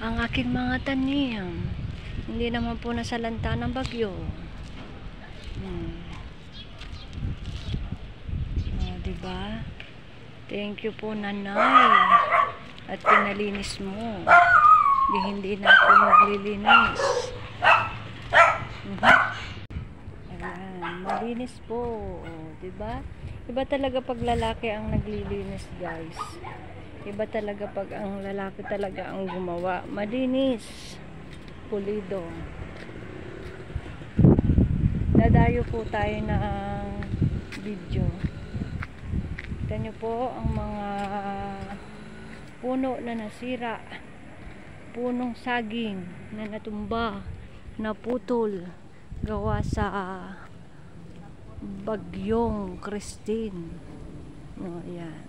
ang aking mga tanim. Hindi naman po nasalanta ng bagyo. Diba? Thank you po, nanay. At pinalinis mo. Hindi na ako maglilinis. Ayan, malinis po. Diba? Iba talaga pag lalaki ang naglilinis, guys. Iba talaga pag ang lalaki talaga ang gumawa. Malinis. Pulido. Dadayo po tayo ng video. Kita nyo po ang mga puno na nasira. Punong saging na natumba, naputol, gawa sa bagyong Christine. Ayan.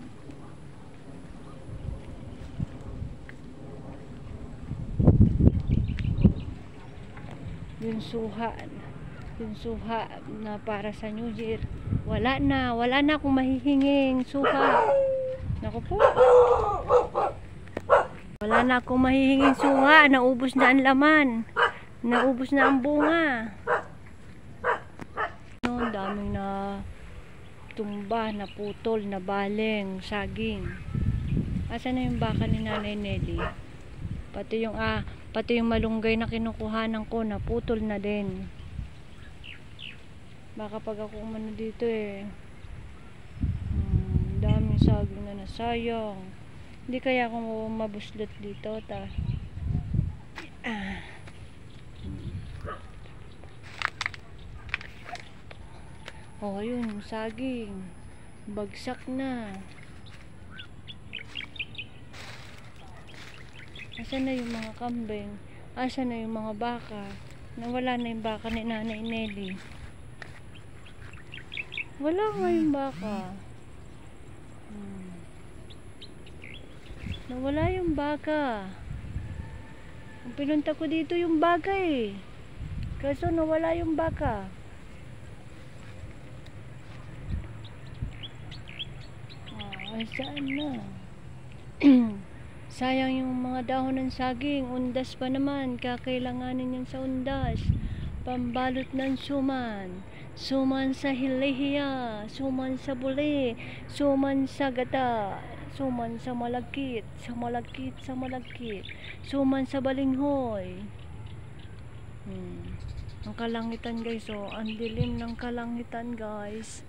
Yung suha na para sa New Year, wala na akong mahihinging suha. Naku po, wala na akong mahihinging suha. Naubos na ang laman, naubos na ang bunga. Ang daming na tumba, na putol, na baleng, saging. Asan na yung baka ni Nanay Nelly? Pati yung malunggay na kinukuhanan ko, naputol na din. Baka pag ako umano dito daming saging na nasayang. Hindi kaya ako mabuslot dito ayun, saging bagsak na. Asan na yung mga kambing? Asan na yung mga baka? Nawala na yung baka ni Nanay Nelly. Wala nga yung baka. Nawala yung baka. Ang pinunta ko dito yung baka kaso nawala yung baka. Saan na? Sayang yung mga dahon ng saging. Undas pa naman. Kakailanganin yan sa undas. Pambalot ng suman. Suman sa hilehiya. Suman sa buli. Suman sa gata. Suman sa malagkit. Sa malagkit, sa malagkit. Suman sa balinghoy. Ang kalangitan, guys. Ang dilim ng kalangitan, guys.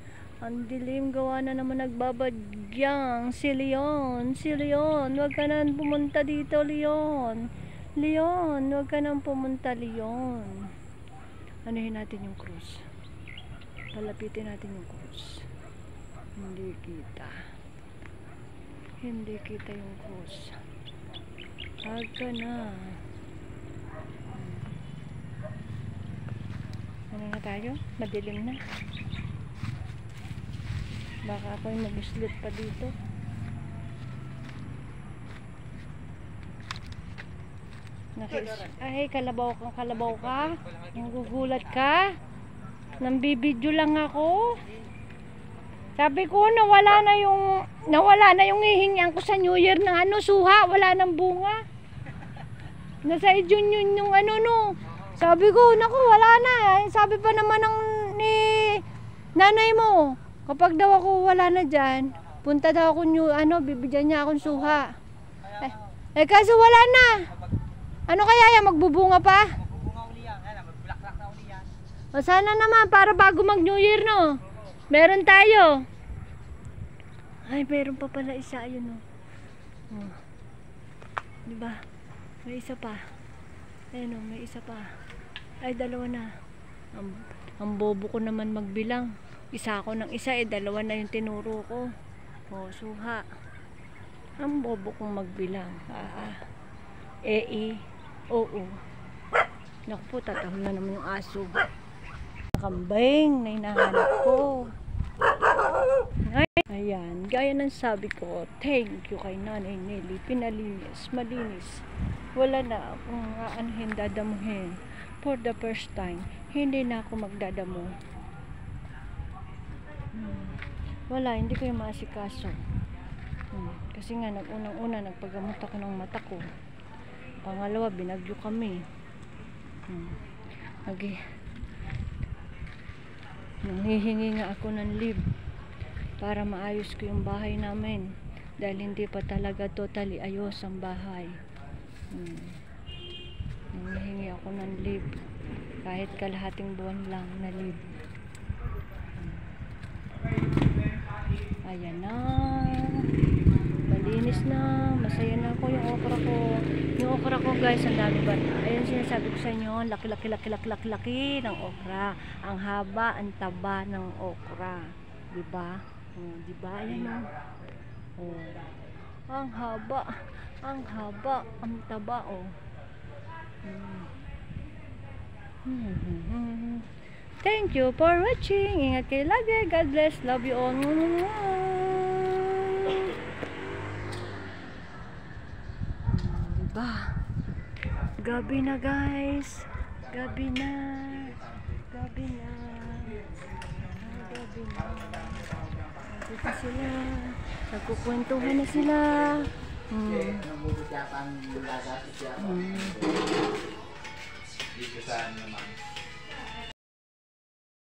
Ang dilim, gawa na naman nagbabadyang si Leon. Huwag ka nang pumunta dito, Leon. Huwag ka nang pumunta, Leon. Anuhin natin yung krus. Palapitin natin yung krus. Hindi kita yung krus. Huwag ka na. Ano na tayo? Madilim na. Baka ako'y mabuslot pa dito. Ay, kalabaw ka? Nagugulat ka? Nambibidyo lang ako. Sabi ko, nawala na yung hihingian ko sa New Year ng suha. Wala nang bunga. Nasa yun yung Sabi ko, naku, wala na. Sabi pa naman ni nanay mo, kapag daw ako wala na dyan, punta daw ako bibigyan niya akong suha. Kaso wala na. Ano kaya yan? Magbubunga pa? Magbubunga uli yan. Magbulaklak na uli yan. Sana naman, para bago mag New Year, no? Meron tayo. Ay, meron pa pala isa. Ayun, diba? May isa pa. Ayun, may isa pa. Ay, dalawa na. Ang bobo ko naman magbilang. Isa ako ng isa, dalawa na yung tinuro ko. Suha. Ang bobo kong magbilang. Oo. Naku po, tatahol na naman yung aso. Kambing na hinahanap ko. Ayan, gaya ng sabi ko, thank you kay Nanay Nelly. Pinalinis, malinis. Wala na akong dadamuhin. For the first time, hindi na ako magdadamo. Wala, hindi ko yung maasikaso. Kasi nga, nag-unang-una, nagpagamot ako ng mata ko. Pangalawa, binagyo kami. Nanghihingi nga ako ng leave para maayos ko yung bahay namin. Dahil hindi pa talaga totally ayos ang bahay. Nanghihingi ako ng leave. Kahit kalahating buwan lang na leave. Ayan na. Malinis na. Masaya na ako yung okra ko. Yung okra ko guys, ang dami ba? Ayun sinasabi ko sa inyo, laki ng okra. Ang haba, ang taba ng okra. Diba? Diba? Ayan o. Ang haba, ang taba o. Thank you for watching. Ingat kayo lagi. God bless. Love you all. Diba? Gabi na guys. Gabi na. Nandito sila. Nagkukwentuhan na sila. Dito sa naman.